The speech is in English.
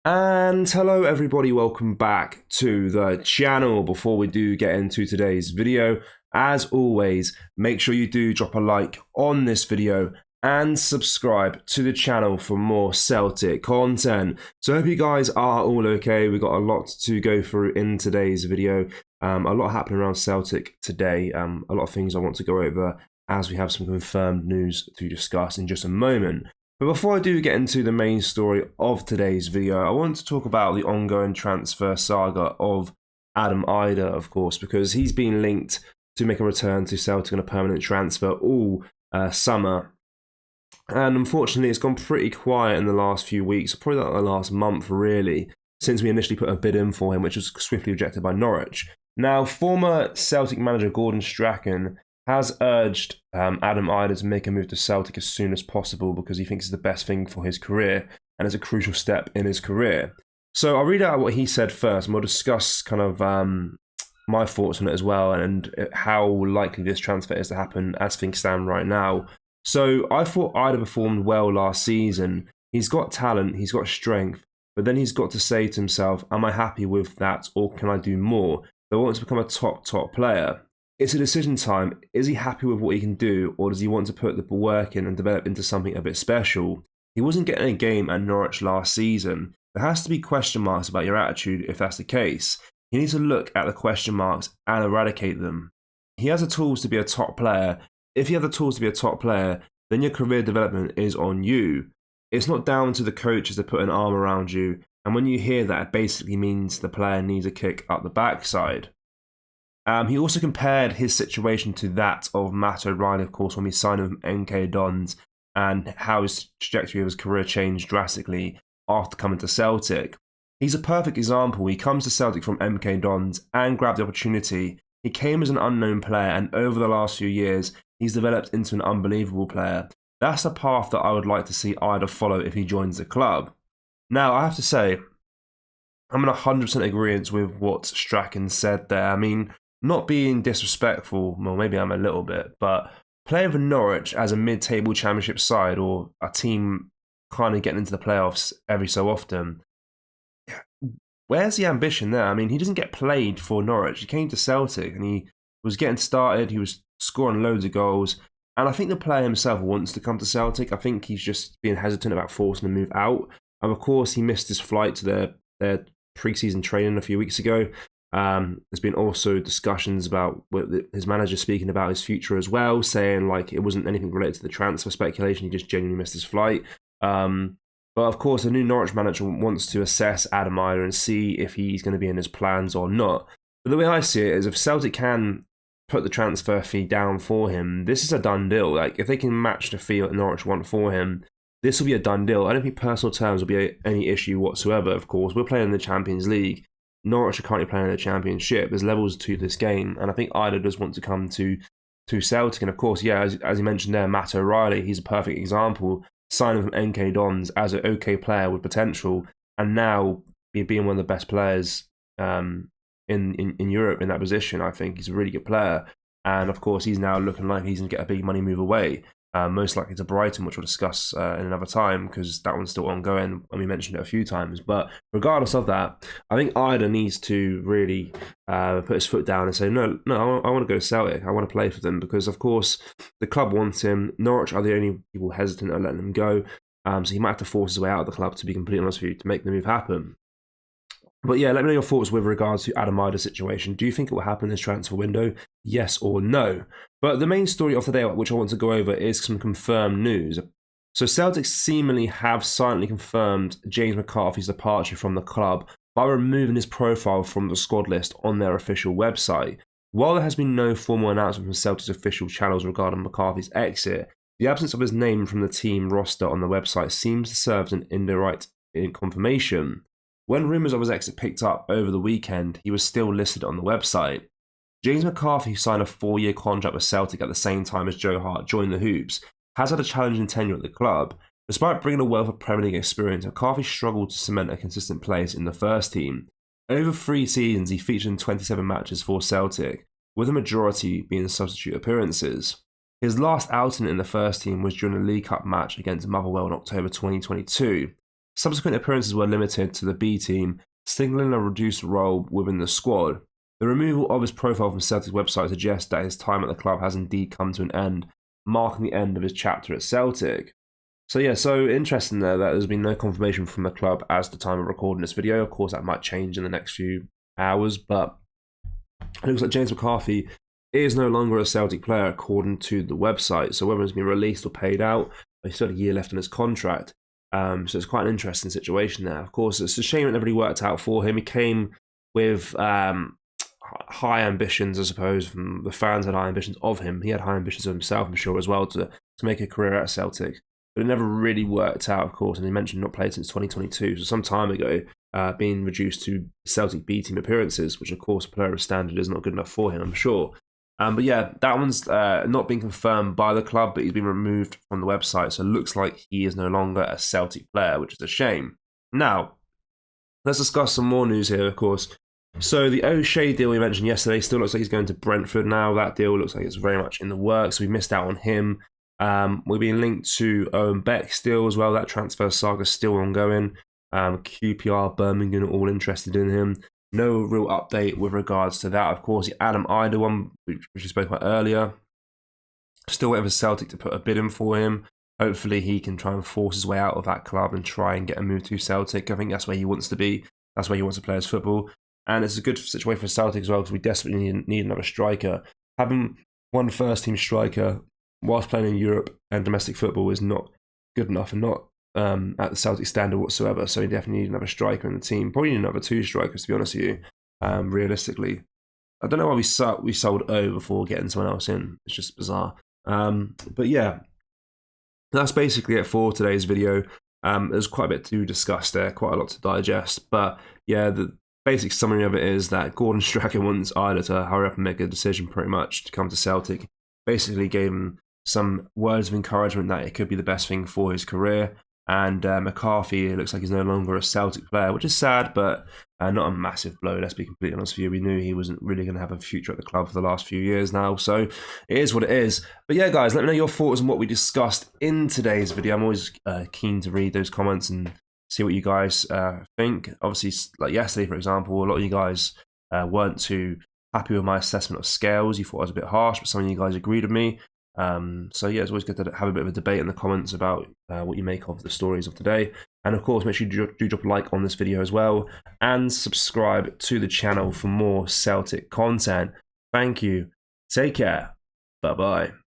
And hello everybody, welcome back to the channel. Before we do get into today's video, as always, make sure you do drop a like on this video and subscribe to the channel for more Celtic content. So I hope you guys are all okay. We've got a lot to go through in today's video. A lot happening around Celtic today. A lot of things I want to go over as we have some confirmed news to discuss in just a moment. But before I do get into the main story of today's video, I want to talk about the ongoing transfer saga of Adam Idah, of course, because he's been linked to make a return to Celtic on a permanent transfer all summer. And unfortunately, it's gone pretty quiet in the last few weeks, probably like the last month really, since we initially put a bid in for him, which was swiftly rejected by Norwich. Now, former Celtic manager Gordon Strachan has urged Adam Idah to make a move to Celtic as soon as possible because he thinks it's the best thing for his career and it's a crucial step in his career. So I'll read out what he said first and we'll discuss kind of my thoughts on it as well and how likely this transfer is to happen as things stand right now. So I thought Idah performed well last season. He's got talent, he's got strength, but then he's got to say to himself, am I happy with that or can I do more? Do I want to become a top player? It's a decision time. Is he happy with what he can do, or does he want to put the work in and develop into something a bit special? He wasn't getting a game at Norwich last season. There has to be question marks about your attitude if that's the case. He needs to look at the question marks and eradicate them. He has the tools to be a top player. If you have the tools to be a top player, then your career development is on you. It's not down to the coaches to put an arm around you, and when you hear that, it basically means the player needs a kick up the backside. He also compared his situation to that of Matt O'Reilly, of course, when we signed him from MK Dons, and how his trajectory of his career changed drastically after coming to Celtic. He's a perfect example. He comes to Celtic from MK Dons and grabbed the opportunity. He came as an unknown player, and over the last few years, he's developed into an unbelievable player. That's a path that I would like to see Idah follow if he joins the club. Now, I have to say, I'm in 100% agreement with what Strachan said there. I mean, not being disrespectful, well, maybe I'm a little bit, but playing for Norwich as a mid-table championship side or a team kind of getting into the playoffs every so often, where's the ambition there? I mean, he doesn't get played for Norwich. He came to Celtic and he was getting started, he was scoring loads of goals, and I think the player himself wants to come to Celtic. I think he's just being hesitant about forcing the move out. And of course, he missed his flight to their pre-season training a few weeks ago. There's been also discussions about his manager speaking about his future as well, saying like it wasn't anything related to the transfer speculation, he just genuinely missed his flight. But of course, the new Norwich manager wants to assess Adam Idah and see if he's going to be in his plans or not. But the way I see it is if Celtic can put the transfer fee down for him, this is a done deal. Like if they can match the fee that Norwich want for him, this will be a done deal. I don't think personal terms will be any issue whatsoever, of course. We're playing in the Champions League. Norwich are currently playing in the Championship. There's levels to this game, and I think Idah does want to come to Celtic. And of course, yeah, as you mentioned there, Matt O'Reilly, he's a perfect example. Signing from NK Dons as an okay player with potential, and now being one of the best players in Europe in that position. I think he's a really good player, and of course, he's now looking like he's going to get a big money move away. Most likely to Brighton, which we'll discuss in another time because that one's still ongoing and we mentioned it a few times. But regardless of that, I think Idah needs to really put his foot down and say, no, I want to go to Celtic. I want to play for them because, of course, the club wants him. Norwich are the only people hesitant at letting him go. So he might have to force his way out of the club, to be completely honest with you, to make the move happen. But yeah, let me know your thoughts with regards to Adam Idah's situation. Do you think it will happen this transfer window? Yes or no? But the main story of the day, which I want to go over, is some confirmed news. So Celtic seemingly have silently confirmed James McCarthy's departure from the club by removing his profile from the squad list on their official website. While there has been no formal announcement from Celtic's official channels regarding McCarthy's exit, the absence of his name from the team roster on the website seems to serve as an indirect confirmation. When rumours of his exit picked up over the weekend, he was still listed on the website. James McCarthy, who signed a 4-year contract with Celtic at the same time as Joe Hart joined the Hoops, has had a challenging tenure at the club. Despite bringing a wealth of Premier League experience, McCarthy struggled to cement a consistent place in the first team. Over 3 seasons, he featured in 27 matches for Celtic, with a majority being substitute appearances. His last outing in the first team was during a League Cup match against Motherwell in October 2022. Subsequent appearances were limited to the B team, signaling a reduced role within the squad. The removal of his profile from Celtic's website suggests that his time at the club has indeed come to an end, marking the end of his chapter at Celtic. So yeah, so interesting there that there's been no confirmation from the club as the time of recording this video. Of course, that might change in the next few hours, but it looks like James McCarthy is no longer a Celtic player according to the website. So whether it's been released or paid out, he's still got a year left on his contract. So it's quite an interesting situation there. Of course, it's a shame it never really worked out for him. He came with high ambitions, I suppose, from the fans had high ambitions of him. He had high ambitions of himself, I'm sure, as well, to make a career at Celtic. But it never really worked out, of course, and he mentioned not played since 2022, so some time ago, being reduced to Celtic B team appearances, which, of course, a player of standard is not good enough for him, I'm sure. But yeah, that one's not been confirmed by the club, but he's been removed from the website, so it looks like he is no longer a Celtic player, which is a shame. Now, let's discuss some more news here, of course. So the O'Shea deal we mentioned yesterday still looks like he's going to Brentford now. That deal looks like it's very much in the works. We missed out on him. We've been linked to Owen Beck still as well. That transfer saga is still ongoing. QPR, Birmingham are all interested in him. No real update with regards to that. Of course, the Adam Idah one, which we spoke about earlier. Still waiting for Celtic to put a bid in for him. Hopefully he can try and force his way out of that club and try and get a move to Celtic. I think that's where he wants to be. That's where he wants to play his football. And it's a good situation for Celtic as well because we desperately need another striker. Having one first-team striker whilst playing in Europe and domestic football is not good enough and not at the Celtic standard whatsoever. So we definitely need another striker in the team. Probably need another two strikers, to be honest with you, realistically. I don't know why we sold O before getting someone else in. It's just bizarre. But yeah, that's basically it for today's video. There's quite a bit to discuss there, quite a lot to digest. But yeah, the basic summary of it is that Gordon Strachan wants Idah to hurry up and make a decision pretty much to come to Celtic. Basically gave him some words of encouragement that it could be the best thing for his career. And McCarthy, it looks like he's no longer a Celtic player, which is sad, but not a massive blow, let's be completely honest with you. We knew he wasn't really going to have a future at the club for the last few years now, so it is what it is. But yeah, guys, let me know your thoughts on what we discussed in today's video. I'm always keen to read those comments and see what you guys think. Obviously, like yesterday, for example, a lot of you guys weren't too happy with my assessment of Scales. You thought I was a bit harsh, but some of you guys agreed with me. So yeah, it's always good to have a bit of a debate in the comments about what you make of the stories of today. And of course, make sure you do drop a like on this video as well and subscribe to the channel for more Celtic content. Thank you. Take care. Bye-bye.